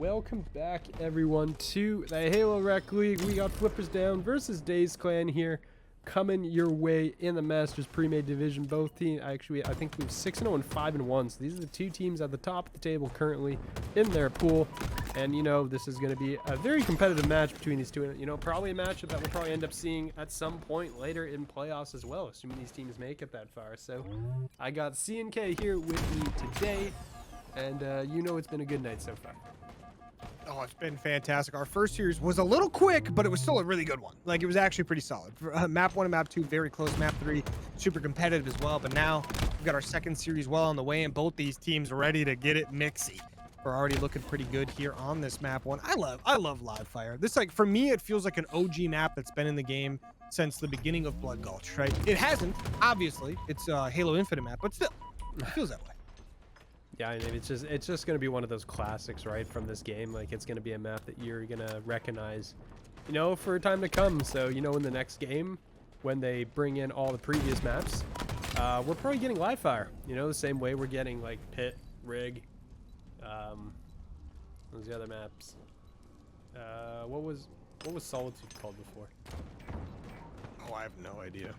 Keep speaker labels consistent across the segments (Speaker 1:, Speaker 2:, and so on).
Speaker 1: welcome back everyone to the Halo Rec League. We got Flippers Down versus Dazed Clan here, coming your way in the Masters Premade division. Both teams, actually, I think we have 6-0 and 5-1. So these are the two teams at the top of the table currently in their pool. And you know, this is going to be a very competitive match between these two. You know, probably a matchup that we'll probably end up seeing at some point later in playoffs as well, assuming these teams make it that far. So I got C&K here with me today. And you know, it's been a good night so far.
Speaker 2: Oh, it's been fantastic. Our first series was a little quick, but it was still a really good one. Like, it was actually pretty solid. Map 1 and Map 2, very close. Map 3, super competitive as well. But now we've got our second series well on the way, and both these teams are ready to get it mixy. We're already looking pretty good here on this Map 1. I love live fire. This, like, for me, it feels like an OG map that's been in the game since the beginning of Blood Gulch, right? It hasn't, obviously. It's a Halo Infinite map, but still, it feels that way.
Speaker 1: Yeah, I mean, it's just going to be one of those classics, right, from this game. Like, it's going to be a map that you're going to recognize, you know, for time to come. So, you know, in the next game, when they bring in all the previous maps, we're probably getting live fire, you know, the same way we're getting, like, Pit, Rig, those the other maps. What was Solitude called before?
Speaker 2: Oh, I have no idea.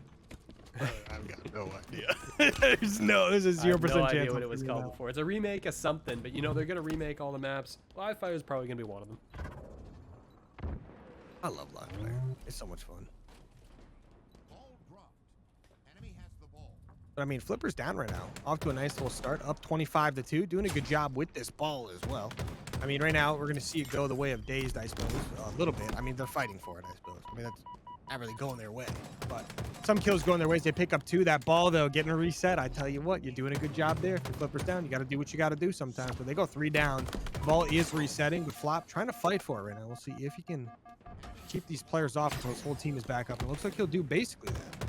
Speaker 2: I've got no idea. There's a 0% chance.
Speaker 1: No idea what it was called before. It's a remake of something, but you know they're gonna remake all the maps. Live fire is probably gonna be one of them.
Speaker 2: I love live fire. It's so much fun. But I mean, Flipper's down right now. Off to a nice little start, up 25-2, doing a good job with this ball as well. I mean, right now we're gonna see it go the way of Dazed, I suppose, a little bit. I mean, they're fighting for it, I suppose. I mean, that's not really going their way, but some kills going their ways. They pick up 2. That ball, though, getting a reset. I tell you what, you're doing a good job there. For Flippers down, you got to do what you got to do sometimes. But they go 3 down. Ball is resetting. Good flop, trying to fight for it right now. We'll see if he can keep these players off until his whole team is back up. It looks like he'll do basically that.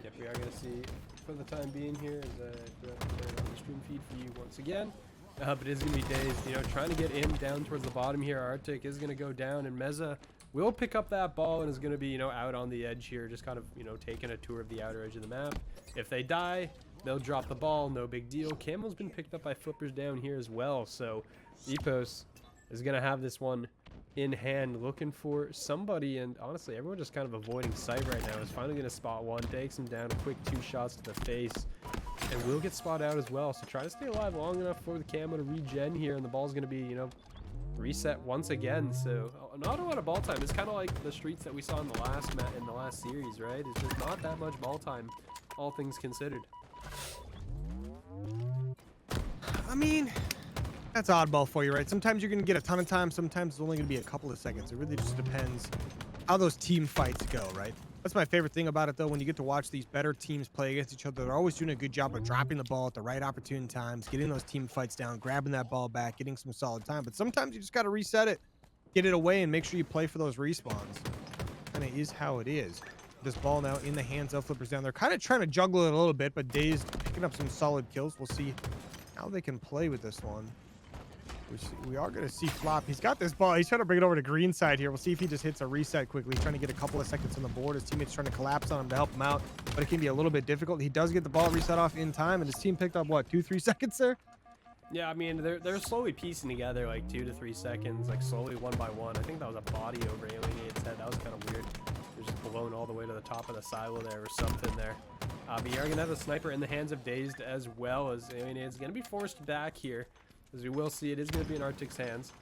Speaker 1: Yep, we are going to see for the time being here as I put it on the stream feed for you once again. But it is going to be Dazed, you know, trying to get in down towards the bottom here. Arctic is going to go down, and Meza will pick up that ball and is going to be, you know, out on the edge here, just kind of, you know, taking a tour of the outer edge of the map. If they die, they'll drop the ball, no big deal. Camo's been picked up by Flippers down here as well, so Epos is going to have this one in hand, looking for somebody, and honestly, everyone just kind of avoiding sight right now. Is finally going to spot one, takes him down, a quick 2 shots to the face, and will get spot out as well. So try to stay alive long enough for the Camo to regen here, and the ball's going to be, you know, reset once again. So not a lot of ball time. It's kind of like the streets that we saw in the last series, right? It's just not that much ball time, all things considered.
Speaker 2: I mean, that's oddball for you, right? Sometimes you're gonna get a ton of time, sometimes it's only gonna be a couple of seconds. It really just depends how those team fights go, right? That's my favorite thing about it, though. When you get to watch these better teams play against each other, they're always doing a good job of dropping the ball at the right opportune times, getting those team fights down, grabbing that ball back, getting some solid time. But sometimes you just got to reset it, get it away, and make sure you play for those respawns. Kind of is how it is. This ball now in the hands of Flippers down. They're kind of trying to juggle it a little bit, but Dazed picking up some solid kills. We'll see how they can play with this one. We are going to see Flop. He's got this ball. He's trying to bring it over to green side here. We'll see if he just hits a reset quickly. He's trying to get a couple of seconds on the board. His teammates trying to collapse on him to help him out, but it can be a little bit difficult. He does get the ball reset off in time, and his team picked up, what, 2-3 seconds there?
Speaker 1: Yeah, I mean, they're slowly piecing together, like 2 to 3 seconds, like slowly one by one. I think that was a body over Alienate's head. That was kind of weird. It was just blown all the way to the top of the silo there or something there. But you're going to have the sniper in the hands of Dazed as well, as Alienate's going to be forced back here. As we will see, it is going to be in Arctic's hands.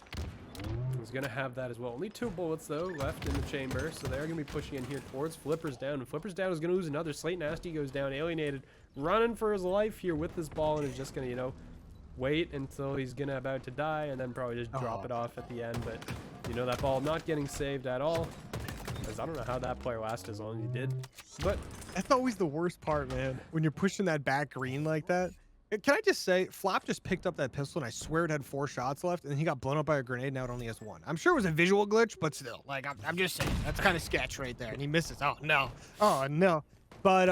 Speaker 1: He's going to have that as well. Only 2 bullets, though, left in the chamber. So they're going to be pushing in here towards Flippers down. And Flippers down is going to lose another. Slate Nasty goes down. Alienated running for his life here with this ball, and is just going to, you know, wait until he's going to about to die and then probably just drop it off at the end. But, you know, that ball not getting saved at all. Because I don't know how that player lasted as long as he did. But
Speaker 2: that's always the worst part, man. When you're pushing that back green like that. Can I just say, Flop just picked up that pistol, and I swear it had 4 shots left, and then he got blown up by a grenade. Now it only has 1. I'm sure it was a visual glitch, but still, like, I'm just saying, that's kind of sketch right there. And he misses. Oh, no. Oh, no. But,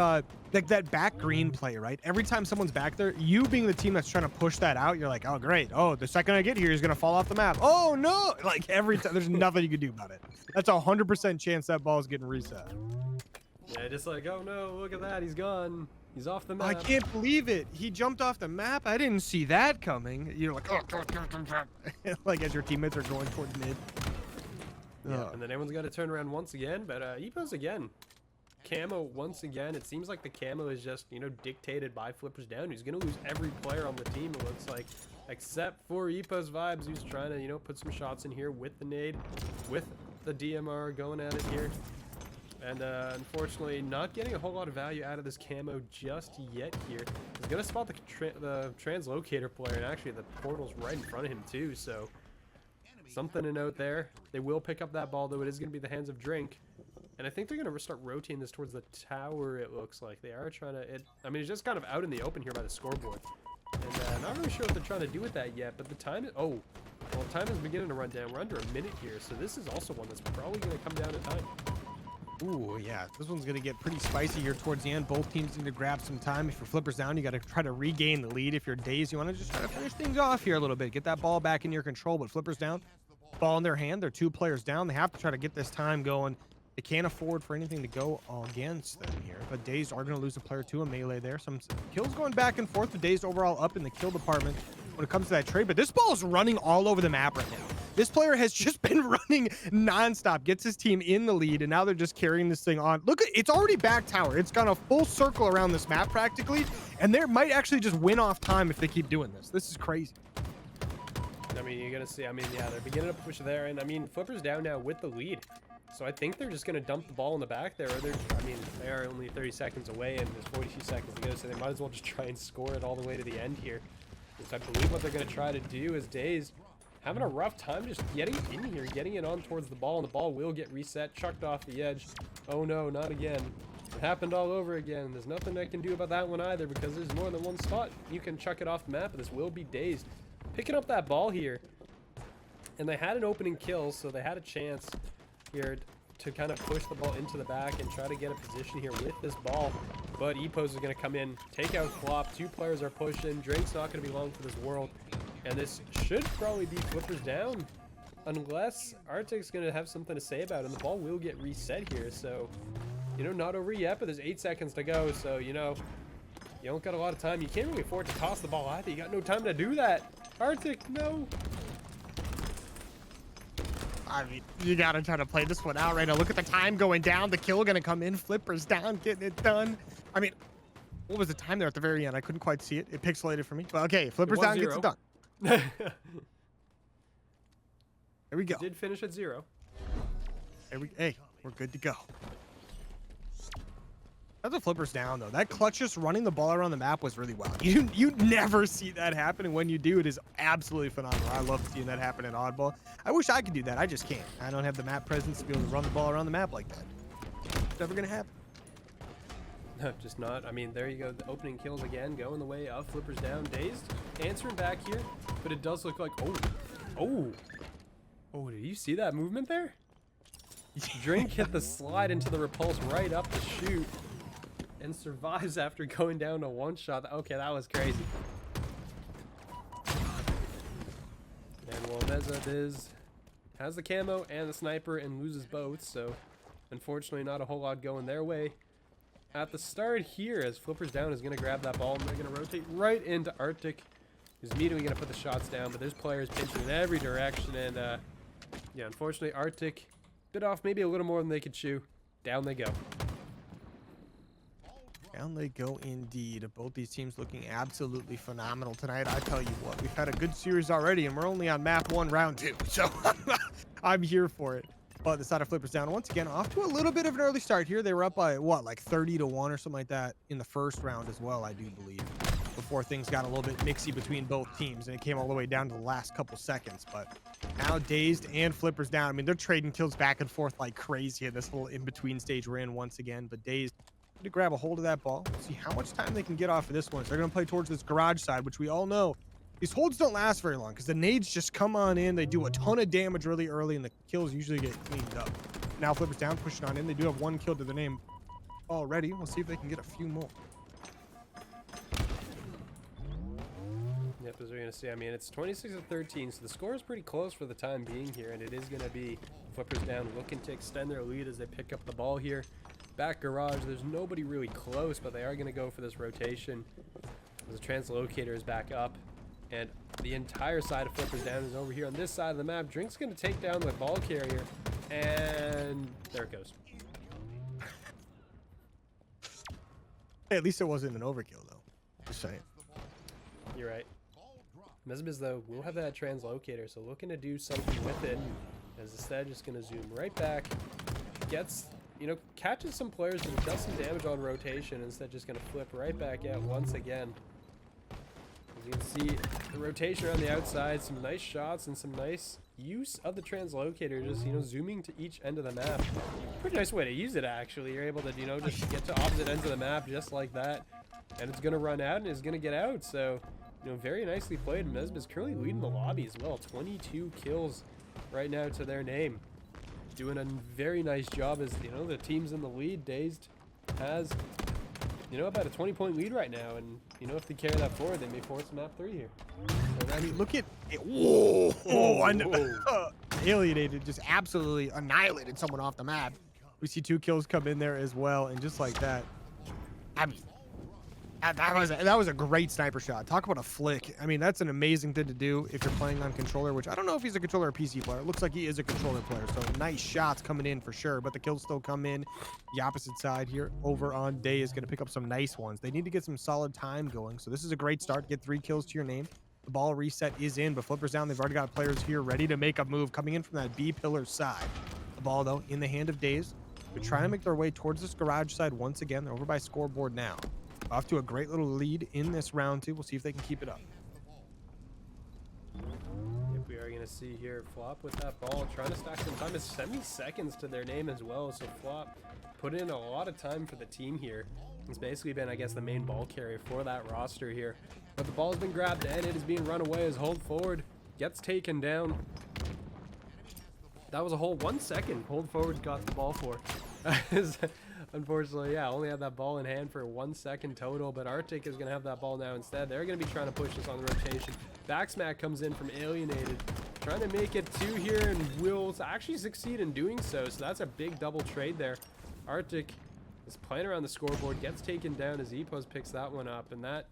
Speaker 2: like, that back green play, right? Every time someone's back there, you being the team that's trying to push that out, you're like, oh, great. Oh, the second I get here, he's going to fall off the map. Oh, no. Like, every time, there's nothing you can do about it. That's a 100% chance that ball is getting reset.
Speaker 1: Yeah, just like, oh, no, look at that. He's gone. He's off the map.
Speaker 2: I can't believe it. He jumped off the map. I didn't see that coming. You're like, oh, like as your teammates are going towards mid.
Speaker 1: Yeah, and then everyone's got to turn around once again. But Epos again. Camo once again. It seems like the camo is just, you know, dictated by Flippers Down. He's going to lose every player on the team, it looks like. Except for Epos Vibes, who's trying to, you know, put some shots in here with the nade. With the DMR going at it here. And unfortunately, not getting a whole lot of value out of this camo just yet here. He's going to spot the translocator player, and actually the portal's right in front of him too, so something to note there. They will pick up that ball, though it is going to be the hands of Drink. And I think they're going to start rotating this towards the tower, it looks like. They are trying to... I mean, it's just kind of out in the open here by the scoreboard. And not really sure what they're trying to do with that yet, but the time is... Oh, well, time is beginning to run down. We're under a minute here, so this is also one that's probably going to come down to time.
Speaker 2: Ooh, yeah. This one's going to get pretty spicy here towards the end. Both teams need to grab some time. If you're Flippers Down, you got to try to regain the lead. If you're Dazed, you want to just try to finish things off here a little bit. Get that ball back in your control. But Flippers Down, ball in their hand. They're 2 players down. They have to try to get this time going. They can't afford for anything to go against them here. But Dazed are going to lose a player to a melee there. Some kills going back and forth. The Dazed overall up in the kill department when it comes to that trade. But this ball is running all over the map right now. This player has just been running nonstop, gets his team in the lead, and now they're just carrying this thing on. Look, it's already back tower. It's gone a full circle around this map practically, and they might actually just win off time if they keep doing this. This is crazy.
Speaker 1: I mean, you're going to see, I mean, yeah, they're beginning to push there, and I mean, Flippers Down now with the lead. So I think they're just going to dump the ball in the back there. Or I mean, they are only 30 seconds away, and there's 42 seconds to go, so they might as well just try and score it all the way to the end here. So I believe what they're going to try to do is Dazed having a rough time just getting in here, getting it on towards the ball, and the ball will get reset, chucked off the edge. Oh no, not again. It happened all over again. There's nothing I can do about that one either, because there's more than one spot you can chuck it off the map, but this will be Dazed. Picking up that ball here. And they had an opening kill, so they had a chance here to kind of push the ball into the back and try to get a position here with this ball. But Epos is going to come in, take out Flop. 2 players are pushing. Drake's not going to be long for this world. And this should probably be Flippers Down, unless Arctic's going to have something to say about it. And the ball will get reset here. So, you know, not over yet, but there's 8 seconds to go. So, you know, you don't got a lot of time. You can't really afford to toss the ball either. You got no time to do that. Arctic, no.
Speaker 2: I mean, you got to try to play this one out right now. Look at the time going down. The kill going to come in. Flippers Down, getting it done. I mean, what was the time there at the very end? I couldn't quite see it. It pixelated for me. But okay, Flippers Down 0. Gets it done. There we go.
Speaker 1: Did finish at 0.
Speaker 2: Hey, we're good to go. That's a Flippers Down though. That clutch just running the ball around the map was really well. You never see that happen, and when you do, it is absolutely phenomenal. I love seeing that happen in Oddball. I wish I could do that. I just can't. I don't have the map presence to be able to run the ball around the map like that. It's never gonna happen.
Speaker 1: No, just not. I mean, there you go. The opening kills again, going the way of Flippers Down. Dazed, answering back here, but it does look like, oh, did you see that movement there? Drink hit the slide into the repulse right up the chute and survives after going down to 1 shot. Okay, that was crazy. And well, Meza has the camo and the sniper and loses both, so unfortunately not a whole lot going their way at the start here, as Flippers Down is going to grab that ball and they're going to rotate right into Arctic, who's immediately going to put the shots down, but there's players pinching in every direction, and yeah, unfortunately Arctic bit off maybe a little more than they could chew. Down they go.
Speaker 2: Down they go indeed. Both these teams looking absolutely phenomenal tonight. I tell you what, we've had a good series already, and we're only on map 1, round 2, so I'm here for it. But the side of Flippers Down once again off to a little bit of an early start here. They were up by what, like 30-1 or something like that in the first round as well, I do believe, before things got a little bit mixy between both teams, and it came all the way down to the last couple seconds. But now Dazed and Flippers Down, I mean, they're trading kills back and forth like crazy in this little in-between stage we're in once again. But Dazed need to grab a hold of that ball. See how much time they can get off of this one. So they're going to play towards this garage side, which we all know these holds don't last very long because the nades just come on in. They do a ton of damage really early, and the kills usually get cleaned up. Now Flippers Down, pushing on in. They do have 1 kill to their name already. We'll see if they can get a few more.
Speaker 1: Yep, as we're going to see, I mean, it's 26-13, so the score is pretty close for the time being here, and it is going to be Flippers Down looking to extend their lead as they pick up the ball here. back garage. There's nobody really close, but they are going to go for this rotation. The translocator is back up, and the entire side of Flippers Down is over here on this side of the map. Drink's going to take down the ball carrier, and there it goes.
Speaker 2: Hey, at least it wasn't an overkill, though. Just saying.
Speaker 1: You're right. Mesbiz, though, will have that translocator, so looking to do something with it. As instead, just going to zoom right back. Gets, you know, catches some players and does some damage on rotation. Instead, just going to flip right back out once again. As you can see, the rotation around the outside, some nice shots and some nice use of the translocator. Just, you know, zooming to each end of the map. Pretty nice way to use it, actually. You're able to, you know, just get to opposite ends of the map just like that. And it's going to run out and it's going to get out. So, you know, very nicely played. Mesbiz currently leading the lobby as well. 22 kills right now to their name. Doing a very nice job as, you know, the team's in the lead. Dazed has, you know, about a 20-point lead right now. And, you know, if they carry that forward, they may force map 3 here. So
Speaker 2: I mean, look at it. Whoa. Alienated, just absolutely annihilated someone off the map. We see 2 kills come in there as well. And just like that, I mean, that was a great sniper shot. Talk about a flick. I mean, that's an amazing thing to do if you're playing on controller, which I don't know if he's a controller or PC player. It looks like he is a controller player, so nice shots coming in for sure, but the kills still come in. The opposite side here over on Day is going to pick up some nice ones. They need to get some solid time going, so this is a great start. Get 3 kills to your name. The ball reset is in, but Flippers Down, they've already got players here ready to make a move coming in from that B pillar side. The ball, though, in the hand of Daze. They're trying to make their way towards this garage side once again. They're over by scoreboard now. Off to a great little lead in this round 2. We'll see if they can keep it up.
Speaker 1: Yep, we are going to see here Flop with that ball, trying to stack some time. It's 70 seconds to their name as well, so Flop put in a lot of time for the team here. It's basically been, I guess, the main ball carrier for that roster here. But the ball's been grabbed and it is being run away as Hold Forward gets taken down. That was a whole 1 second Hold Forward got the ball for. Unfortunately, yeah, only had that ball in hand for 1 second total, but Arctic is going to have that ball now instead. They're going to be trying to push this on the rotation. Backsmack comes in from Alienated, trying to make it 2 here, and will actually succeed in doing so. So that's a big double trade there. Arctic is playing around the scoreboard, gets taken down as Epos picks that one up, and that,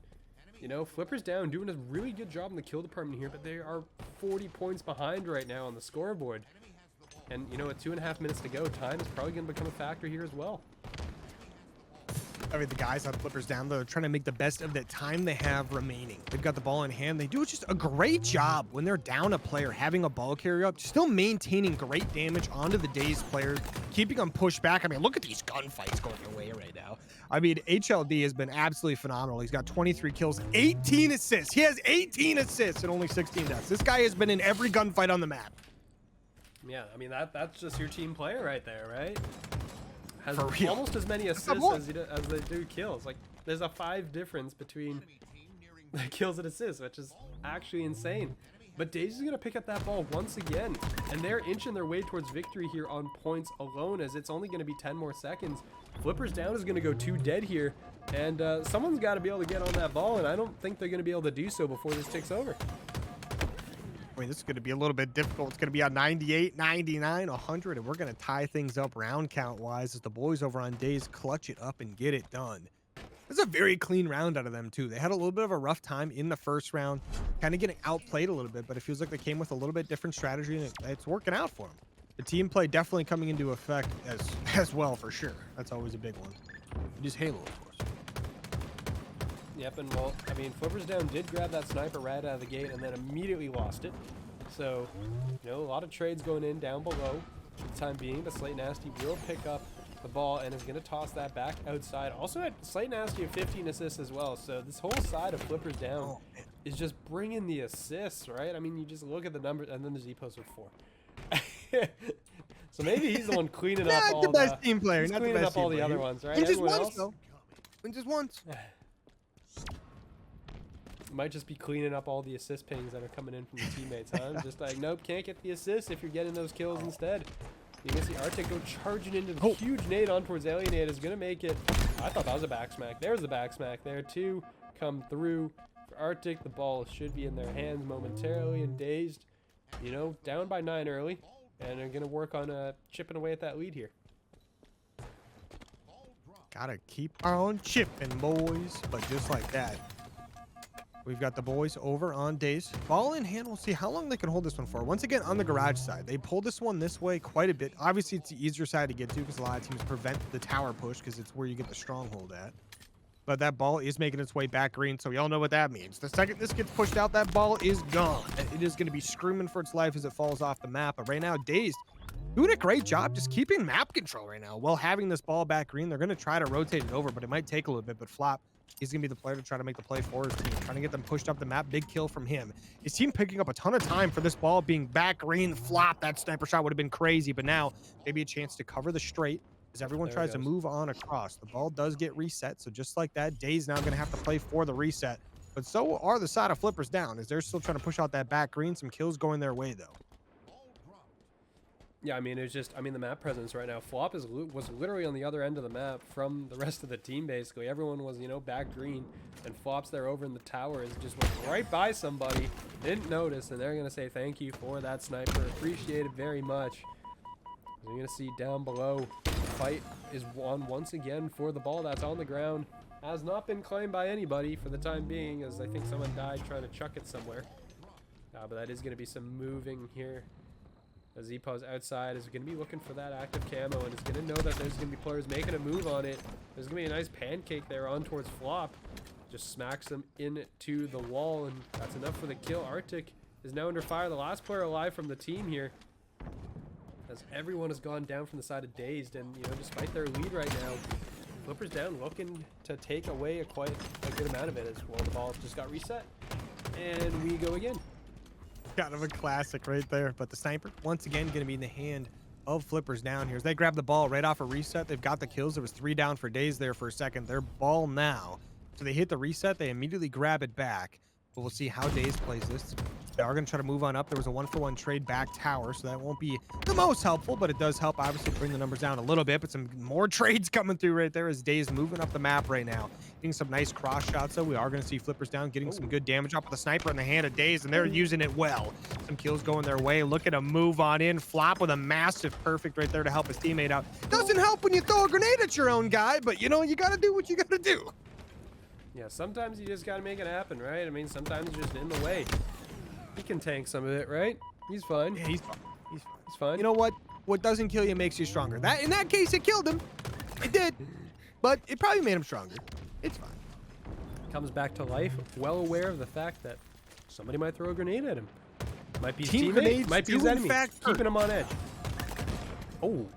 Speaker 1: you know, Flippers Down doing a really good job in the kill department here, but they are 40 points behind right now on the scoreboard. And, you know, with 2.5 minutes to go, time is probably going to become a factor here as well.
Speaker 2: I mean, the guys on Flippers Down, they're trying to make the best of the time they have remaining. They've got the ball in hand. They do just a great job when they're down a player, having a ball carrier up, still maintaining great damage onto the Dazed players, keeping them pushed back. I mean, look at these gunfights going their way right now. I mean, HLD has been absolutely phenomenal. He's got 23 kills, 18 assists. He has 18 assists and only 16 deaths. This guy has been in every gunfight on the map.
Speaker 1: Yeah, I mean, that's just your team player right there, right? Has
Speaker 2: For real.
Speaker 1: almost as many assists as they do kills. Like, there's a 5 difference between the kills and assists, which is actually insane. But Daisy's going to pick up that ball once again, and they're inching their way towards victory here on points alone, as it's only going to be 10 more seconds. Flippers Down is going to go 2 dead here, and someone's got to be able to get on that ball, and I don't think they're going to be able to do so before this ticks over.
Speaker 2: I mean, this is going to be a little bit difficult. It's going to be on 98, 99, 100, and we're going to tie things up round count-wise as the boys over on Daze clutch it up and get it done. This is a very clean round out of them, too. They had a little bit of a rough time in the first round, kind of getting outplayed a little bit, but it feels like they came with a little bit different strategy, and it's working out for them. The team play definitely coming into effect as well, for sure. That's always a big one. Just Halo, of course.
Speaker 1: Yep, and well, I mean, Flippers Down did grab that sniper right out of the gate and then immediately lost it. So, you know, a lot of trades going in down below for the time being, but Slate Nasty will pick up the ball and is going to toss that back outside. Also had Slate Nasty of 15 assists as well, so this whole side of Flippers Down is just bringing the assists, right? I mean, you just look at the numbers, and then there's Epos with 4. So maybe he's the one cleaning up all
Speaker 2: the best team player.
Speaker 1: He's cleaning up all the other ones, right?
Speaker 2: And just
Speaker 1: Everyone
Speaker 2: once,
Speaker 1: else?
Speaker 2: though. And just once.
Speaker 1: Might just be cleaning up all the assist pings that are coming in from the teammates, huh? Just like, nope, can't get the assists if you're getting those kills instead. You can see Arctic go charging into the huge nade on towards Alienated. Is going to make it. I thought that was a backsmack. There's the backsmack there, too. Come through for Arctic. The ball should be in their hands momentarily, and Dazed, you know, down by 9 early. And they're going to work on chipping away at that lead here.
Speaker 2: Gotta keep on chipping, boys. But just like that, we've got the boys over on Dazed. Ball in hand. We'll see how long they can hold this one for. Once again, on the garage side, they pull this one this way quite a bit. Obviously, it's the easier side to get to because a lot of teams prevent the tower push because it's where you get the stronghold at. But that ball is making its way back green, so we all know what that means. The second this gets pushed out, that ball is gone. It is going to be screaming for its life as it falls off the map. But right now, Dazed doing a great job just keeping map control right now. While having this ball back green, they're going to try to rotate it over, but it might take a little bit. But Flop, he's going to be the player to try to make the play for his team, trying to get them pushed up the map. Big kill from him. His team picking up a ton of time for this ball being back green. Flop, that sniper shot would have been crazy, but now maybe a chance to cover the straight as everyone tries to move on across. The ball does get reset, so just like that, Dazed now going to have to play for the reset. But so are the side of Flippers down, as they're still trying to push out that back green. Some kills going their way, though.
Speaker 1: Yeah, I mean, it's just, I mean, the map presence right now. Flop was literally on the other end of the map from the rest of the team, basically. Everyone was, you know, back green, and Flop's there over in the tower. Is just went right by somebody, didn't notice, and they're going to say thank you for that sniper. Appreciate it very much. You're going to see down below, the fight is won once again for the ball that's on the ground. Has not been claimed by anybody for the time being, as I think someone died trying to chuck it somewhere. But that is going to be some moving here. As Zpo's outside is going to be looking for that active camo and is going to know that there's going to be players making a move on it. There's going to be a nice pancake there on towards Flop. Just smacks him into the wall, and that's enough for the kill. Arctic is now under fire. The last player alive from the team here, as everyone has gone down from the side of Dazed, and, you know, despite their lead right now, Flippers down looking to take away quite a good amount of it as well. The ball just got reset, and we go again.
Speaker 2: Kind of a classic right there. But the sniper, once again, going to be in the hand of Flippers down here. As they grab the ball right off a reset, they've got the kills. There was 3 down for Dazed there for a second. Their ball now. So they hit the reset. They immediately grab it back. But we'll see how Dazed plays this. They are going to try to move on up. There was a 1-for-1 trade back tower, so that won't be the most helpful, but it does help, obviously, bring the numbers down a little bit. But some more trades coming through right there as Dazed moving up the map right now. Getting some nice cross shots, though. We are going to see Flippers down, getting some good damage off with the sniper in the hand of Dazed, and they're using it well. Some kills going their way. Look at him move on in. Flop with a massive perfect right there to help his teammate out. Doesn't help when you throw a grenade at your own guy, but, you know, you got to do what you got to do.
Speaker 1: Yeah, sometimes you just got to make it happen, right? I mean, sometimes you're just in the way. He can tank some of it, right? He's fine.
Speaker 2: Yeah, he's fine. He's fine.
Speaker 1: He's fine.
Speaker 2: You know what? What doesn't kill you makes you stronger. That in that case, it killed him. It did. But it probably made him stronger. It's fine.
Speaker 1: Comes back to life, well aware of the fact that somebody might throw a grenade at him. Might be his
Speaker 2: Team
Speaker 1: teammate,
Speaker 2: grenades
Speaker 1: might be
Speaker 2: do
Speaker 1: his
Speaker 2: in
Speaker 1: enemy,
Speaker 2: fact
Speaker 1: keeping him on edge. Oh.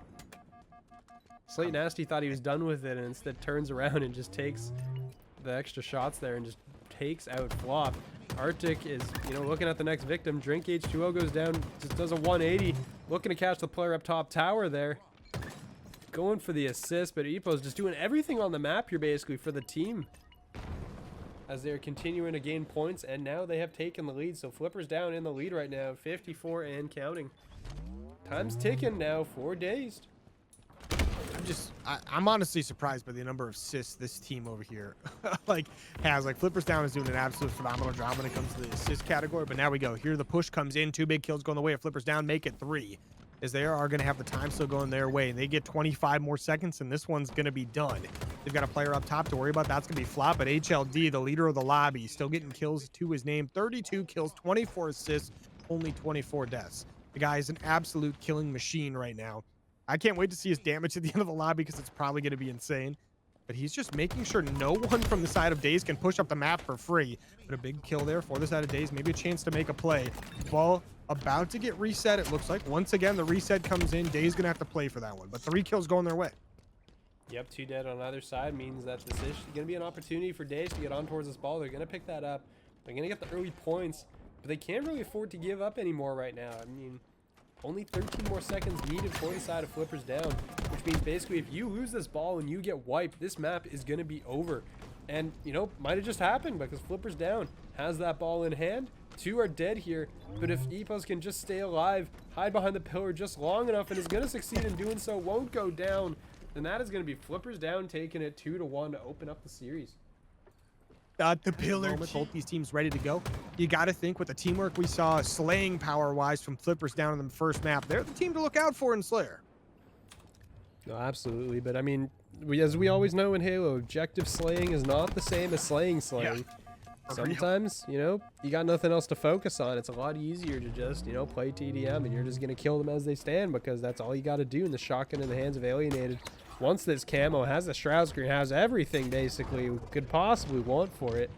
Speaker 1: Slate Nasty thought he was done with it and instead turns around and just takes the extra shots there and just takes out Flop. Arctic is, you know, looking at the next victim. Drink H2O goes down, just does a 180. Looking to catch the player up top tower there. Going for the assist, but Epo's just doing everything on the map here basically for the team, as they're continuing to gain points, and now they have taken the lead. So Flippers down in the lead right now, 54 and counting. Time's ticking now for Dazed.
Speaker 2: I'm honestly surprised by the number of assists this team over here has. Flippers down is doing an absolute phenomenal job when it comes to the assist category. But now we go. Here the push comes in. 2 big kills going the way of Flippers down. Make it 3. As they are going to have the time still going their way. And they get 25 more seconds, and this one's going to be done. They've got a player up top to worry about. That's going to be Flop. But HLD, the leader of the lobby, still getting kills to his name. 32 kills, 24 assists, only 24 deaths. The guy is an absolute killing machine right now. I can't wait to see his damage at the end of the lobby because it's probably going to be insane. But he's just making sure no one from the side of Dazed can push up the map for free. But a big kill there for the side of Dazed. Maybe a chance to make a play. Ball about to get reset, it looks like. Once again, the reset comes in. Dazed going to have to play for that one. But 3 kills going their way.
Speaker 1: Yep, 2 dead on either side means that this is going to be an opportunity for Dazed to get on towards this ball. They're going to pick that up. They're going to get the early points. But they can't really afford to give up anymore right now. I mean, only 13 more seconds needed for the side of Flippers down, which means basically if you lose this ball and you get wiped, this map is going to be over. And, you know, might have just happened because Flippers down has that ball in hand. 2 are dead here, but if Epos can just stay alive, hide behind the pillar just long enough, and is going to succeed in doing so, won't go down, then that is going to be Flippers down taking it 2-1 to open up the series.
Speaker 2: Got the pillar. Both these teams ready to go. You got to think with the teamwork we saw slaying power-wise from Flippers down in the first map, they're the team to look out for in Slayer.
Speaker 1: No, absolutely. But I mean, as we always know in Halo, objective slaying is not the same as slaying. Sometimes, you know, you got nothing else to focus on. It's a lot easier to just, you know, play TDM and you're just going to kill them as they stand because that's all you got to do. In the shotgun in the hands of Alienated, once this camo has the shroud screen, has everything basically we could possibly want for it,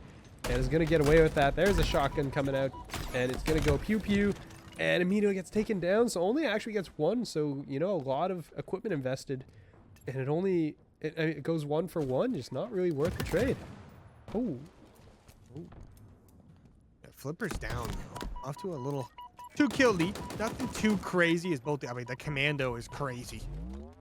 Speaker 1: and is going to get away with that. There's a shotgun coming out, and it's going to go pew pew, and immediately gets taken down. So only actually gets one. So, you know, a lot of equipment invested, and it goes 1 for 1. Just not really worth the trade. Oh.
Speaker 2: Yeah, Flipper's down. Off to a little 2-kill lead. Nothing too crazy as both. I mean, the Commando is crazy.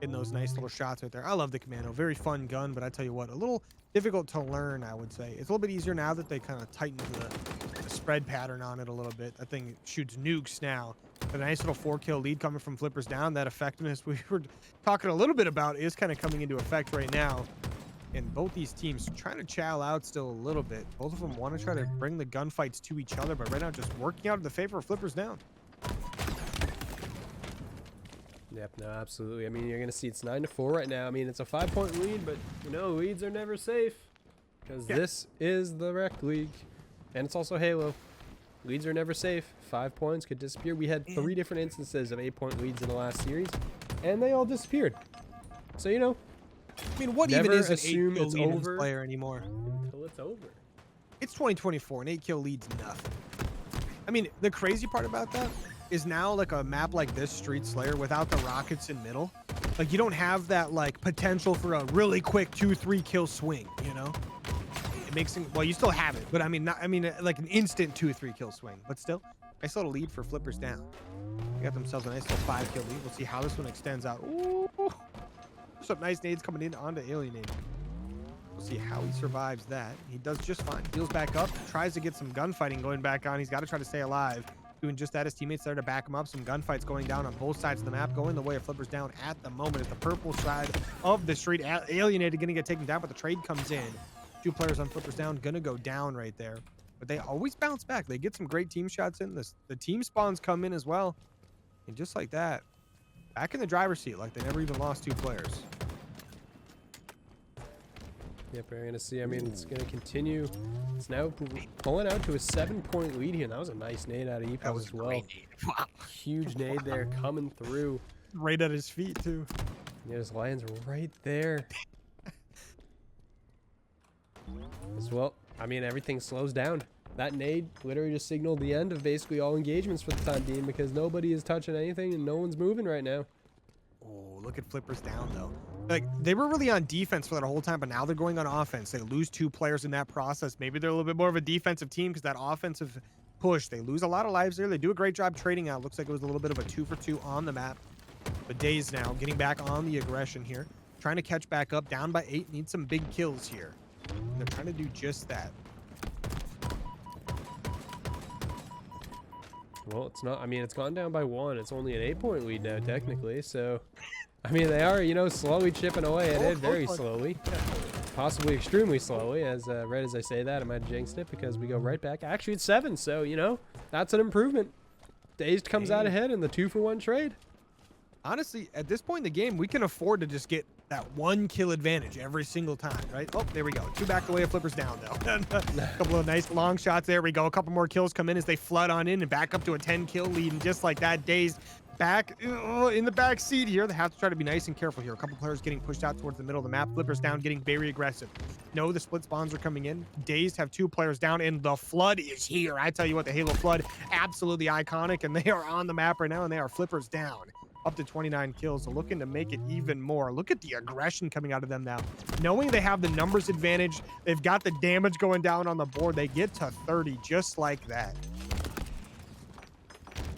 Speaker 2: Getting those nice little shots right there. I love the Commando. Very fun gun, but I tell you what, a little difficult to learn, I would say. It's a little bit easier now that they kind of tightened the spread pattern on it a little bit. That thing shoots nukes now. A nice little 4-kill lead coming from Flipper's down. That effectiveness we were talking a little bit about is kind of coming into effect right now. And both these teams trying to chow out still a little bit. Both of them want to try to bring the gunfights to each other, but right now just working out in the favor of Flipper's down.
Speaker 1: Yep, no, absolutely. I mean, you're going to see it's 9-4 right now. I mean, it's a 5-point lead, but, you know, leads are never safe because this is the Rec League, and it's also Halo. Leads are never safe. 5 points could disappear. We had 3 different instances of 8-point leads in the last series, and they all disappeared. So, you know,
Speaker 2: I mean, what
Speaker 1: never
Speaker 2: even is an
Speaker 1: assume
Speaker 2: 8-kill
Speaker 1: it's
Speaker 2: lead in
Speaker 1: over
Speaker 2: this player anymore?
Speaker 1: until it's over.
Speaker 2: It's 2024. An 8-kill lead's nothing. I mean, the crazy part about that is now, like, a map like this, Street Slayer, without the rockets in middle, like, you don't have that, like, potential for a really quick 2-3 kill swing, you know? It makes it, well, you still have it, but I mean, like an instant 2-3 kill swing, but still, nice little lead for Flippers down. They got themselves a nice little 5-kill lead. We'll see how this one extends out. Ooh, some nice nades coming in onto Alienated. We'll see how he survives that. He does just fine. Heals back up, tries to get some gunfighting going back on. He's got to try to stay alive. Doing just that. His teammates there to back him up. Some gunfights going down on both sides of the map, going the way of Flippers down at the moment. As the purple side of the street, Alienated gonna get taken down, but the trade comes in. 2 players on Flippers down, gonna go down right there. But they always bounce back. They get some great team shots in. The team spawns come in as well. And just like that, back in the driver's seat, like they never even lost 2 players.
Speaker 1: Yep, we're going to see. I mean, it's going to continue. It's now pulling out to a 7-point lead here. And that was a nice nade out of EPO as well.
Speaker 2: Wow.
Speaker 1: Huge nade there coming through.
Speaker 2: Right at his feet, too.
Speaker 1: Yeah, his Lions right there. As well, I mean, everything slows down. That nade literally just signaled the end of basically all engagements for the time being because nobody is touching anything and no one's moving right now.
Speaker 2: Oh, look at Flippers down, though. Like, they were really on defense for that whole time, but now they're going on offense. They lose 2 players in that process. Maybe they're a little bit more of a defensive team because that offensive push, they lose a lot of lives there. They do a great job trading out. Looks like it was a little bit of a 2 for 2 on the map. But Dazed now getting back on the aggression here. Trying to catch back up. Down by 8. Need some big kills here. And they're trying to do just that.
Speaker 1: Well, it's not. I mean, it's gone down by 1. It's only an 8-point lead now, technically. So, I mean, they are, you know, slowly chipping away at it, very slowly, possibly extremely slowly. As right as I say that, I might jinx it because we go right back. Actually, it's 7. So, you know, that's an improvement. Dazed comes out ahead in the 2-for-1 trade.
Speaker 2: Honestly, at this point in the game, we can afford to just get that 1 kill advantage every single time, right? Oh, there we go. 2 back away of Flippers down, though. A couple of nice long shots. There we go. A couple more kills come in as they flood on in and back up to a 10-kill lead. And just like that, Dazed back in the back seat here. They have to try to be nice and careful here. A couple players getting pushed out towards the middle of the map. Flippers down, getting very aggressive. No, the split spawns are coming in. Dazed have 2 players down, and the flood is here. I tell you what, the Halo flood, absolutely iconic, and they are on the map right now, and they are Flippers down. Up to 29 kills, so looking to make it even more. Look at the aggression coming out of them now. Knowing they have the numbers advantage, they've got the damage going down on the board, they get to 30 just like that.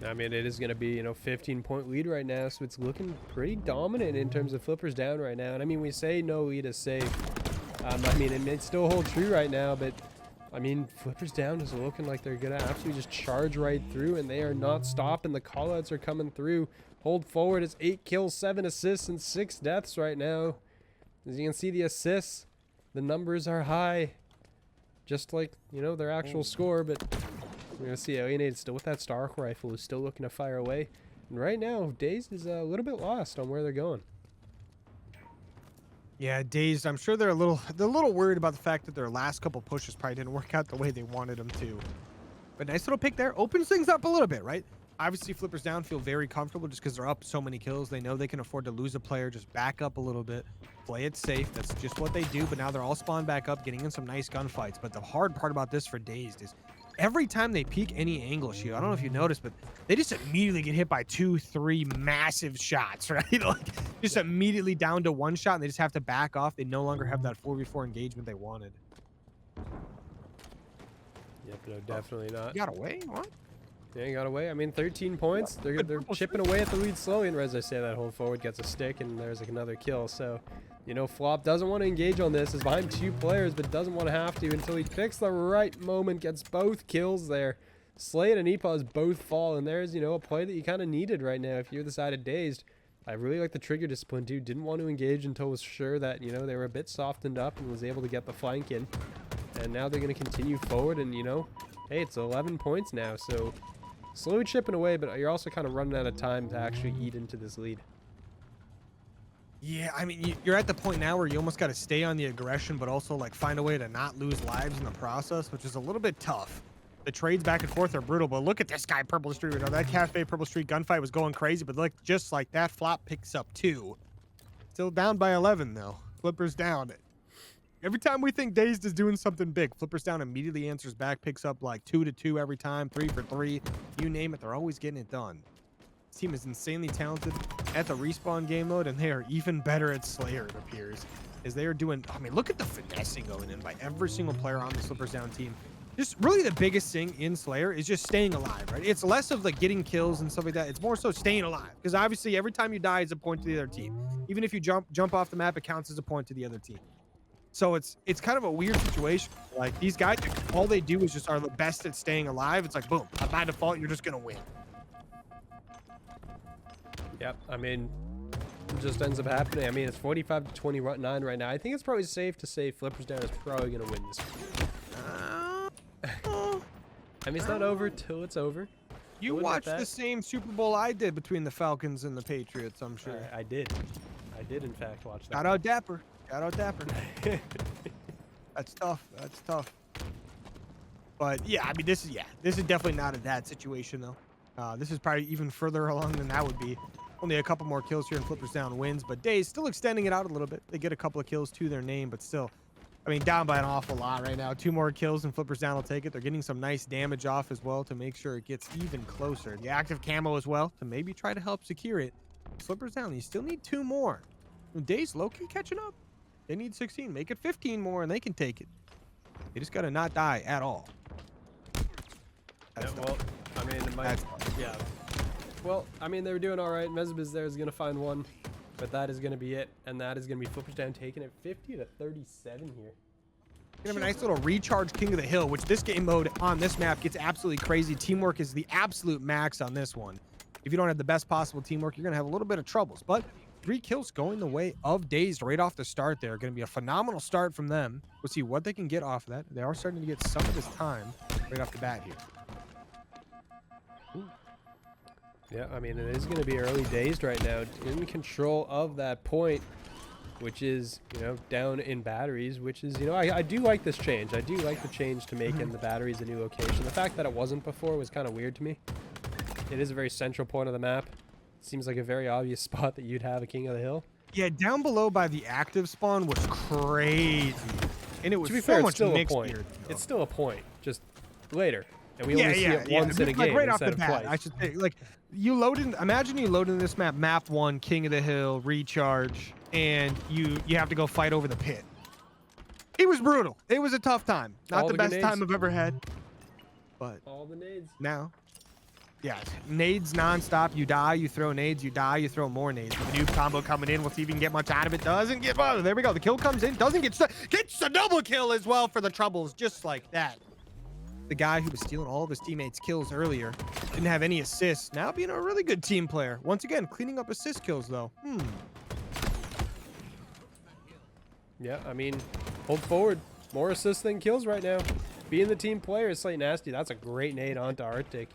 Speaker 1: I mean, it is going to be, you know, 15-point lead right now, so it's looking pretty dominant in terms of Flippers down right now. And I mean, we say no lead is safe. I mean, it may still hold true right now, but I mean, Flippers down is looking like they're going to absolutely just charge right through, and they are not stopping. The callouts are coming through. Hold forward is 8 kills, 7 assists, and 6 deaths right now. As you can see, the assists, the numbers are high. Just like, you know, their actual score, but we're going to see Alienated still with that Stark rifle, who's still looking to fire away. And right now, Dazed is a little bit lost on where they're going.
Speaker 2: Yeah, Dazed. I'm sure they're a little worried about the fact that their last couple pushes probably didn't work out the way they wanted them to. But nice little pick there. Opens things up a little bit, right? Obviously, Flippers Down feel very comfortable just because they're up so many kills. They know they can afford to lose a player. Just back up a little bit. Play it safe. That's just what they do. But now they're all spawned back up, getting in some nice gunfights. But the hard part about this for Dazed is every time they peek any angle shield, I don't know if you noticed, but they just immediately get hit by 2, 3 massive shots, right? Like, just immediately down to one shot, and they just have to back off. They no longer have that 4v4 engagement they wanted.
Speaker 1: Yep, no, definitely not.
Speaker 2: You got away? What?
Speaker 1: Yeah, you got away. I mean, 13 points. They're chipping away at the lead slowly. And as I say, that hold forward gets a stick, and there's like another kill. So, you know, Flop doesn't want to engage on this. Is behind 2 players, but doesn't want to have to until he picks the right moment. Gets both kills there. Slade and Epaz both fall, and there's, you know, a play that you kind of needed right now if you're the side of Dazed. I really like the trigger discipline too. Didn't want to engage until was sure that, you know, they were a bit softened up and was able to get the flank in. And now they're going to continue forward, and, you know, hey, it's 11 points now, so slowly chipping away, but you're also kind of running out of time to actually eat into this lead.
Speaker 2: Yeah, I mean, you're at the point now where you almost got to stay on the aggression, but also, like, find a way to not lose lives in the process, which is a little bit tough. The trades back and forth are brutal, but look at this guy, Purple Street. You know, that Cafe Purple Street gunfight was going crazy, but like just like that, Flop picks up 2. Still down by 11, though. Flippers Down. Every time we think Dazed is doing something big, Flippers Down immediately answers back, picks up like 2-2 every time, 3 for 3. You name it, they're always getting it done. This team is insanely talented at the respawn game mode, and they are even better at Slayer, it appears. As they are doing, I mean, look at the finessing going in by every single player on the Flippers Down team. Just really the biggest thing in Slayer is just staying alive, right? It's less of like getting kills and stuff like that. It's more so staying alive, because obviously every time you die is a point to the other team. Even if you jump off the map, it counts as a point to the other team. So it's kind of a weird situation. Like, these guys, all they do is just are the best at staying alive. It's like, boom, by default, you're just gonna win.
Speaker 1: Yep, I mean, it just ends up happening. I mean, it's 45-29 right now. I think it's probably safe to say Flippers Down is probably gonna win this one. I mean, it's not over till it's over.
Speaker 2: You watched the same Super Bowl I did between the Falcons and the Patriots, I'm sure.
Speaker 1: I did. I did, in fact, watch that.
Speaker 2: Shout out Dapper. Shout out Dapper. That's tough. That's tough. But, yeah, I mean, this is definitely not a bad situation, though. This is probably even further along than that would be. Only a couple more kills here and Flippers Down wins. But Dazed still extending it out a little bit. They get a couple of kills to their name, but still. I mean, down by an awful lot right now. 2 more kills and Flippers Down will take it. They're getting some nice damage off as well to make sure it gets even closer. The active camo as well to maybe try to help secure it. Flippers Down, you still need 2 more. Dazed low-key catching up. They need 16. Make it 15 more and they can take it. They just got to not die at all.
Speaker 1: Yeah, well, I mean, it might, yeah. Well, I mean, they were doing all right. Mezbis there is going to find one. But that is going to be it, and that is going to be Flippers Down taking it 50-37 here.
Speaker 2: You have a nice little recharge King of the Hill, which this game mode on this map gets absolutely crazy. Teamwork is the absolute max on this one. If you don't have the best possible teamwork, you're going to have a little bit of troubles. But 3 kills going the way of Dazed right off the start there. Going to be a phenomenal start from them. We'll see what they can get off of that. They are starting to get some of this time right off the bat here. Ooh.
Speaker 1: Yeah, I mean, it is going to be early Dazed right now, in control of that point, which is, you know, down in batteries, which is, you know, I do like this change. I do like the change to make in the batteries a new location. The fact that it wasn't before was kind of weird to me. It is a very central point of the map. It seems like a very obvious spot that you'd have a King of the Hill.
Speaker 2: Yeah, down below by the active spawn was crazy. And it was
Speaker 1: to be
Speaker 2: so
Speaker 1: fair,
Speaker 2: much
Speaker 1: it's still a
Speaker 2: mixed
Speaker 1: point.
Speaker 2: here,
Speaker 1: It's still a point, just later. And we only see it once in a game
Speaker 2: right
Speaker 1: instead
Speaker 2: off the
Speaker 1: of
Speaker 2: bat,
Speaker 1: twice.
Speaker 2: I should say, like, you load in, imagine you load in this map, map 1, King of the Hill, recharge, and you have to go fight over the pit. It was brutal. It was a tough time. Not the best time I've ever had. But
Speaker 1: all the nades.
Speaker 2: Now, yeah, nades nonstop. You die, you throw nades, you die, you throw more nades. With a new combo coming in, we'll see if we can get much out of it. Doesn't get, oh, there we go. The kill comes in, doesn't get, gets a double kill as well for the troubles, just like that. The guy who was stealing all of his teammates' kills earlier didn't have any assists. Now being a really good team player. Once again, cleaning up assist kills, though.
Speaker 1: Yeah, I mean, hold forward. More assists than kills right now. Being the team player is slightly nasty. That's a great nade onto Arctic.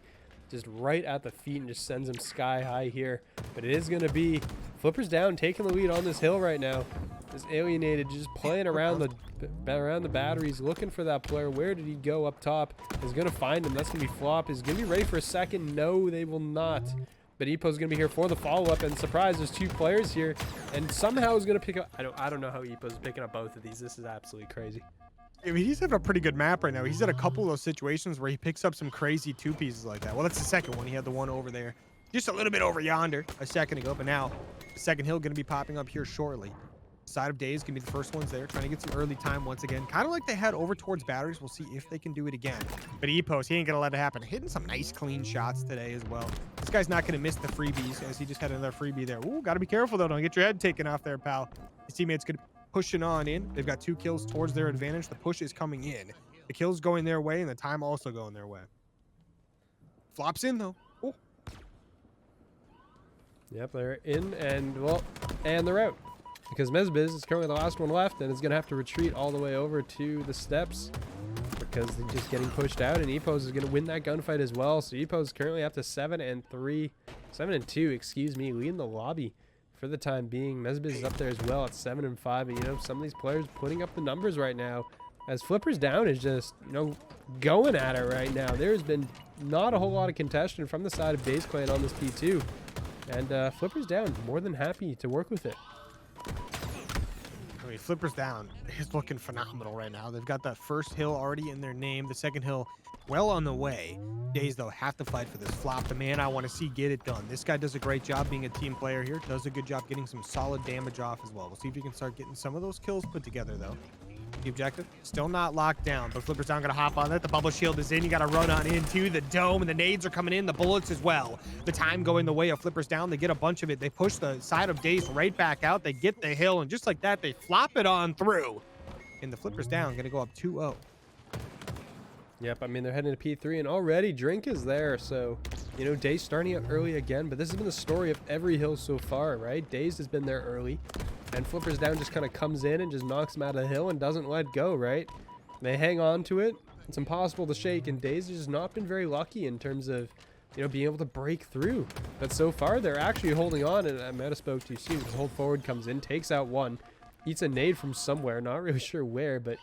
Speaker 1: Just right at the feet and just sends him sky high here. But it is going to be Flippers Down taking the lead on this hill right now. is alienated, just playing around the batteries, looking for that player. Where did he go up top? Is going to find him. That's going to be Flop. Is going to be ready for a second. No, they will not. But Epo's going to be here for the follow-up, and surprise, there's 2 players here, and somehow is going to pick up. I don't know how Epo's picking up both of these. This is absolutely crazy.
Speaker 2: I mean, he's having a pretty good map right now. He's had a couple of those situations where he picks up some crazy 2 pieces like that. Well, that's the second one. He had the one over there, just a little bit over yonder a second ago, but now the second hill going to be popping up here shortly. Side of Dazed going to be the first ones there, trying to get some early time once again. Kind of like they had over towards batteries. We'll see if they can do it again. But Epos, he ain't going to let it happen. Hitting some nice clean shots today as well. This guy's not going to miss the freebies, as he just had another freebie there. Ooh, got to be careful, though. Don't get your head taken off there, pal. His teammates going to pushing on in. They've got 2 kills towards their advantage. The push is coming in. The kill's going their way, and the time also going their way. Flops in, though. Oh.
Speaker 1: Yep, they're in, and, well, and they're out. Because Mezbiz is currently the last one left, and is going to have to retreat all the way over to the steps because they're just getting pushed out, and Epos is going to win that gunfight as well. So Epos currently up to 7 and 2, excuse me, leading the lobby for the time being. Mezbiz is up there as well at 7 and 5, and, you know, some of these players putting up the numbers right now as Flippers Down is just, you know, going at it right now. There's been not a whole lot of contention from the side of Dazed Clan on this P2, and Flippers Down more than happy to work with it.
Speaker 2: I mean, Flippers Down is looking phenomenal right now. They've got that first hill already in their name. The second hill well on the way. Dazed, though, have to fight for this. Flop, the man I want to see get it done. This guy does a great job being a team player here. Does a good job getting some solid damage off as well. We'll see if he can start getting some of those kills put together, though. The objective still not locked down, but Flippers Down gonna hop on that. The bubble shield is in. You gotta run on into the dome, and the nades are coming in, the bullets as well. The time going the way of Flippers Down. They get a bunch of it. They push the side of Dazed right back out. They get the hill, and just like that, they flop it on through. And the Flippers Down gonna go up 2-0.
Speaker 1: Yep, I mean, they're heading to P3, and already Drink is there, so, you know, Dazed starting out early again, but this has been the story of every hill so far, right? Dazed has been there early, and Flippers Down just kind of comes in and just knocks him out of the hill and doesn't let go, right? They hang on to it. It's impossible to shake, and Dazed has just not been very lucky in terms of, you know, being able to break through. But so far, they're actually holding on, and I might have spoke too soon. His hold forward comes in, takes out one, eats a nade from somewhere, not really sure where, but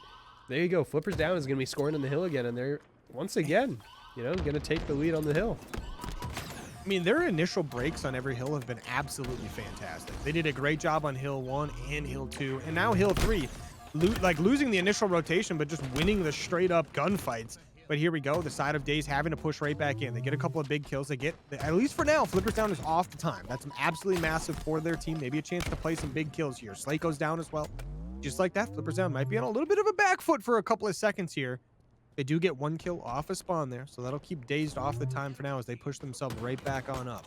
Speaker 1: there you go. Flippers Down is going to be scoring in the hill again, and they're, once again, you know, going to take the lead on the hill.
Speaker 2: I mean, their initial breaks on every hill have been absolutely fantastic. They did a great job on Hill 1 and Hill 2, and now Hill 3. Like, losing the initial rotation, but just winning the straight-up gunfights. But here we go. The side of Dazed having to push right back in. They get a couple of big kills. They get, at least for now, Flippers Down is off the time. That's absolutely massive for their team. Maybe a chance to play some big kills here. Slate goes down as well. Just like that, Flippers Down might be on a little bit of a back foot for a couple of seconds here. They do get 1 kill off a spawn there, so that'll keep Dazed off the time for now as they push themselves right back on up.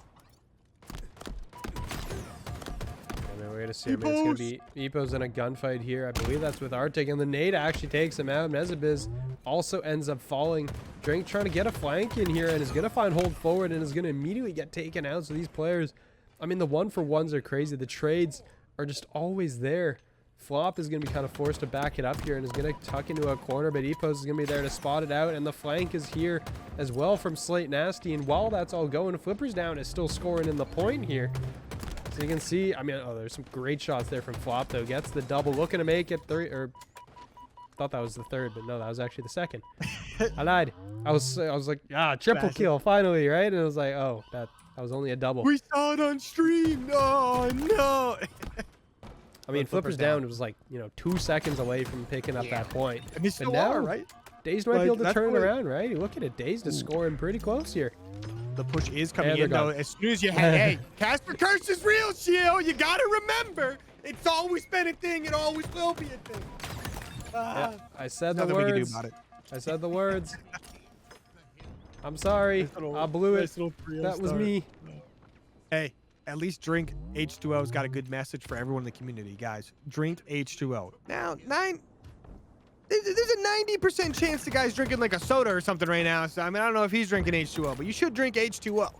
Speaker 1: And then we're going to see, I mean, it's going to be Epos in a gunfight here. I believe that's with Arctic, and the nade actually takes him out. Mezabiz also ends up falling. Drink trying to get a flank in here and is going to find hold forward and is going to immediately get taken out. So these players, I mean, the 1-for-1s are crazy. The trades are just always there. Flop is going to be kind of forced to back it up here and is going to tuck into a corner, but Epos is going to be there to spot it out, and the flank is here as well from Slate Nasty, and while that's all going, Flippers Down is still scoring in the point here. So you can see, I mean, oh, there's some great shots there from Flop, though. Gets the double, looking to make it three, or thought that was the third, but no, that was actually the second. I lied. I was like, triple kill, finally, right? And it was like, oh, that was only a double.
Speaker 2: We saw it on stream. Oh, no.
Speaker 1: I mean, Flippers Down was like, you know, 2 seconds away from picking up that point.
Speaker 2: And they still
Speaker 1: now,
Speaker 2: are, right?
Speaker 1: Dazed might be able to turn it around, right? You look at it, Dazed is scoring pretty close here.
Speaker 2: The push is coming in, though. As soon as you have, hey, Casper Curse is real, Shield. You got to remember, it's always been a thing. It always will be a thing.
Speaker 1: Yeah, I said the words. I said the words. I'm sorry. I blew it. That was me.
Speaker 2: Hey. At least drink H2O's got a good message for everyone in the community, guys. Drink H2O. Now, there's a 90% chance the guy's drinking like a soda or something right now. So, I mean, I don't know if he's drinking H2O, but you should drink H2O.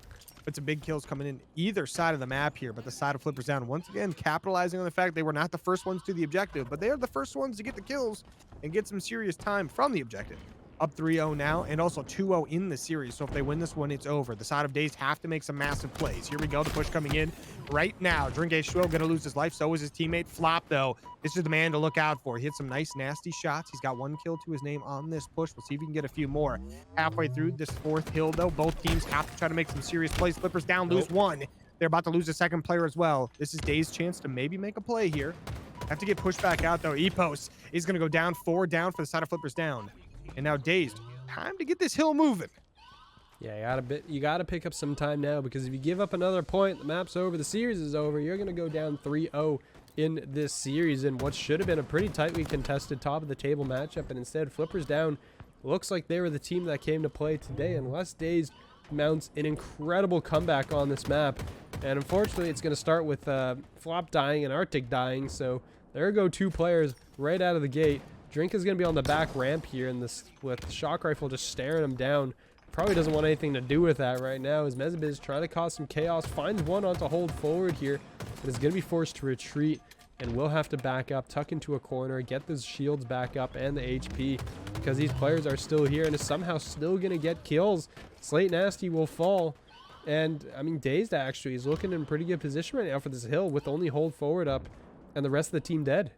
Speaker 2: But some big kills coming in either side of the map here, but the side of Flippers Down, once again, capitalizing on the fact they were not the first ones to the objective, but they are the first ones to get the kills and get some serious time from the objective. up 3-0 now, and also 2-0 in the series. So if they win this one, it's over. The side of Dazed have to make some massive plays. Here we go. The push coming in right now. Drink H2O going to lose his life. So is his teammate. Flop, though. This is the man to look out for. He hit some nice, nasty shots. He's got 1 kill to his name on this push. We'll see if he can get a few more. Halfway through this 4th hill, though, both teams have to try to make some serious plays. Flippers down, lose 1. They're about to lose a 2nd player as well. This is Dazed's chance to maybe make a play here. Have to get pushed back out, though. Epos is going to go down. 4 down for the side of Flippers down. And now Dazed. Time to get this hill moving.
Speaker 1: Yeah, you gotta pick up some time now, because if you give up another point, the map's over, the series is over. You're gonna go down 3-0 in this series, and what should have been a pretty tightly contested top of the table matchup, and instead Flippers down looks like they were the team that came to play today, unless Dazed mounts an incredible comeback on this map. And unfortunately, it's gonna start with Flop dying and Arctic dying, so there go 2 players right out of the gate. Drink is going to be on the back ramp here, and this with Shock Rifle just staring him down. Probably doesn't want anything to do with that right now, as Mezabiz trying to cause some chaos. Finds one on to hold forward here, but is going to be forced to retreat, and will have to back up, tuck into a corner, get those shields back up and the HP, because these players are still here and is somehow still going to get kills. Slate Nasty will fall, and I mean, Dazed actually is looking in pretty good position right now for this hill, with only hold forward up and the rest of the team dead.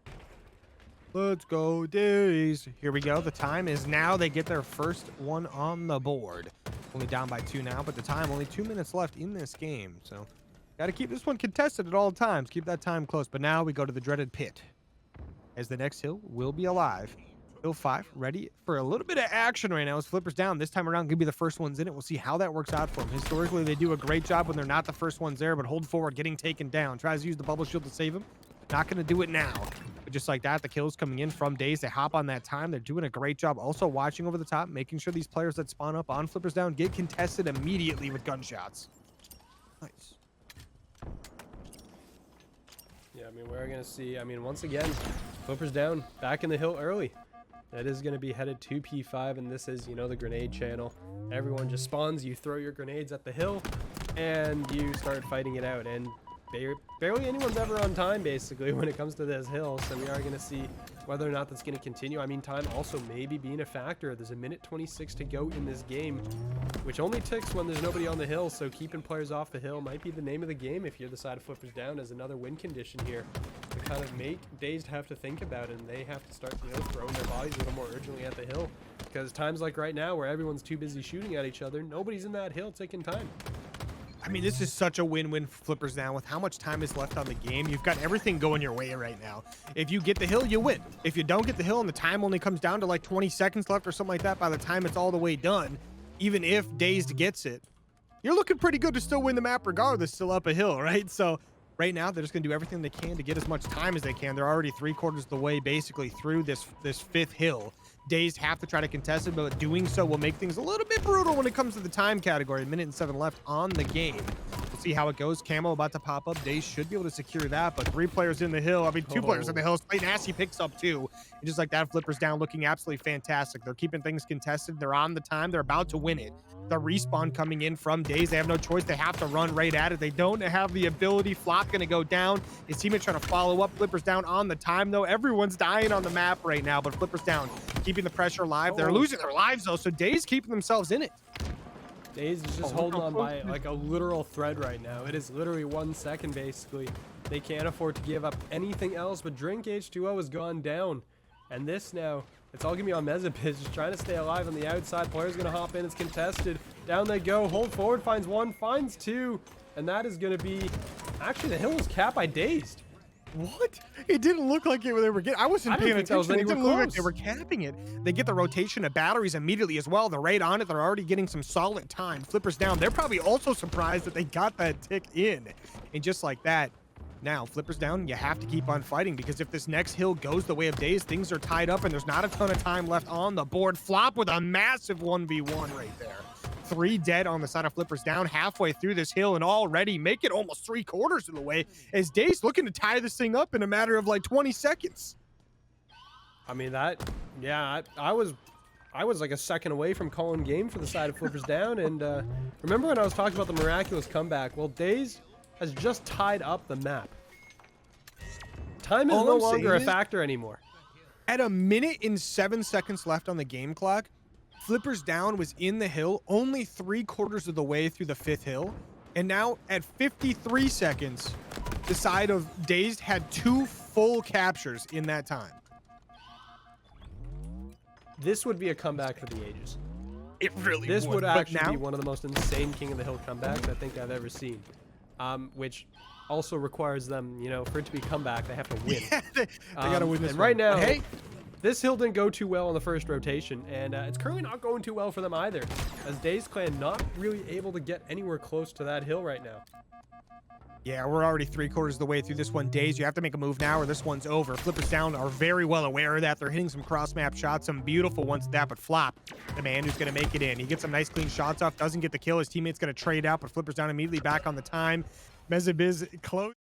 Speaker 2: Let's go, Dazed. Here we go. The time is now. They get their first one on the board. Only down by 2 now, but the time, only 2 minutes left in this game. So, got to keep this one contested at all times. Keep that time close. But now we go to the dreaded pit, as the next hill will be alive. Hill 5, ready for a little bit of action right now. As Flippers down. This time around, going to be the first ones in it. We'll see how that works out for them. Historically, they do a great job when they're not the first ones there, but hold forward, getting taken down. Tries to use the bubble shield to save him. Not going to do it now. But just like that, the kills coming in from Dazed. They hop on that time. They're doing a great job. Also watching over the top, making sure these players that spawn up on Flippers down get contested immediately with gunshots. Nice.
Speaker 1: Yeah, I mean, we're going to see, I mean, once again, Flippers down, back in the hill early. That is going to be headed to P5, and this is, you know, the grenade channel. Everyone just spawns, you throw your grenades at the hill, and you start fighting it out. And barely anyone's ever on time, basically, when it comes to this hill. So we are going to see whether or not that's going to continue. I mean, time also maybe being a factor. There's a minute 26 to go in this game, which only ticks when there's nobody on the hill. So keeping players off the hill might be the name of the game if you're the side of Flippers down, as another win condition here to kind of make Dazed have to think about it, and they have to start, you know, throwing their bodies a little more urgently at the hill. Because times like right now, where everyone's too busy shooting at each other, nobody's in that hill taking time.
Speaker 2: I mean, this is such a win-win for Flippers now. With how much time is left on the game, you've got everything going your way right now. If you get the hill, you win. If you don't get the hill and the time only comes down to like 20 seconds left or something like that by the time it's all the way done, even if Dazed gets it, you're looking pretty good to still win the map regardless, still up a hill, right? So right now, they're just going to do everything they can to get as much time as they can. They're already 3/4 of the way basically through this 5th hill. Dazed have to try to contest it, but doing so will make things a little bit brutal when it comes to the time category. 1:07 left on the game. We'll see how it goes. Camo about to pop up. Dazed should be able to secure that, but 3 players in the hill. I mean, 2 players in the hill. Slate Nasty picks up 2. And just like that, Flippers down looking absolutely fantastic. They're keeping things contested. They're on the time. They're about to win it. The respawn coming in from Dazed. They have no choice. They have to run right at it. They don't have the ability. Flop going to go down. His teammate trying to follow up. Flippers down on the time, though. Everyone's dying on the map right now, but Flippers down, keeping the pressure alive. They're losing their lives, though, so Dazed keeping themselves in it.
Speaker 1: Dazed is just holding on by like a literal thread right now. It is literally 1 second, basically. They can't afford to give up anything else, but Drink H2O has gone down. And this now, it's all going to be on Mezabiz, just trying to stay alive on the outside. Player's going to hop in. It's contested. Down they go. Hold forward. Finds 1. Finds 2. And that is going to be... Actually, the hill was capped by Dazed.
Speaker 2: What? It didn't look like they were getting... I wasn't paying attention. It didn't look like they were capping it. They get the rotation of batteries immediately as well. They're right on it. They're already getting some solid time. Flippers down. They're probably also surprised that they got that tick in. And just like that, now, Flippers down, you have to keep on fighting, because if this next hill goes the way of Dazed, things are tied up and there's not a ton of time left on the board. Flop with a massive 1v1 right there. 3 dead on the side of Flippers down, halfway through this hill, and already make it almost 3/4 of the way, as Dazed looking to tie this thing up in a matter of like 20 seconds.
Speaker 1: I mean, that, yeah, I was like a second away from calling game for the side of Flippers down. And remember when I was talking about the miraculous comeback? Well, Dazed has just tied up the map. Time is no longer a factor anymore.
Speaker 2: At 1:07 left on the game clock, Flippers Down was in the hill only 3/4 of the way through the 5th hill. And now at 53 seconds, the side of Dazed had 2 full captures in that time.
Speaker 1: This would be a comeback for the ages.
Speaker 2: It really
Speaker 1: This would
Speaker 2: But
Speaker 1: actually
Speaker 2: now,
Speaker 1: be one of the most insane King of the Hill comebacks I think I've ever seen. Which also requires them, you know, for it to be comeback, they have to win.
Speaker 2: yeah, they gotta win this
Speaker 1: And
Speaker 2: one.
Speaker 1: right now,
Speaker 2: But hey,
Speaker 1: this hill didn't go too well in the first rotation, and it's currently not going too well for them either, as Dazed Clan not really able to get anywhere close to that hill right now.
Speaker 2: yeah, we're already 3/4 of the way through this one. Dazed, you have to make a move now or this one's over. Flippers Down are very well aware of that. They're hitting some cross-map shots, some beautiful ones at that, but Flop, the man who's going to make it in. He gets some nice clean shots off, doesn't get the kill. His teammate's going to trade out, but Flippers Down immediately back on the time. Mezabiz close.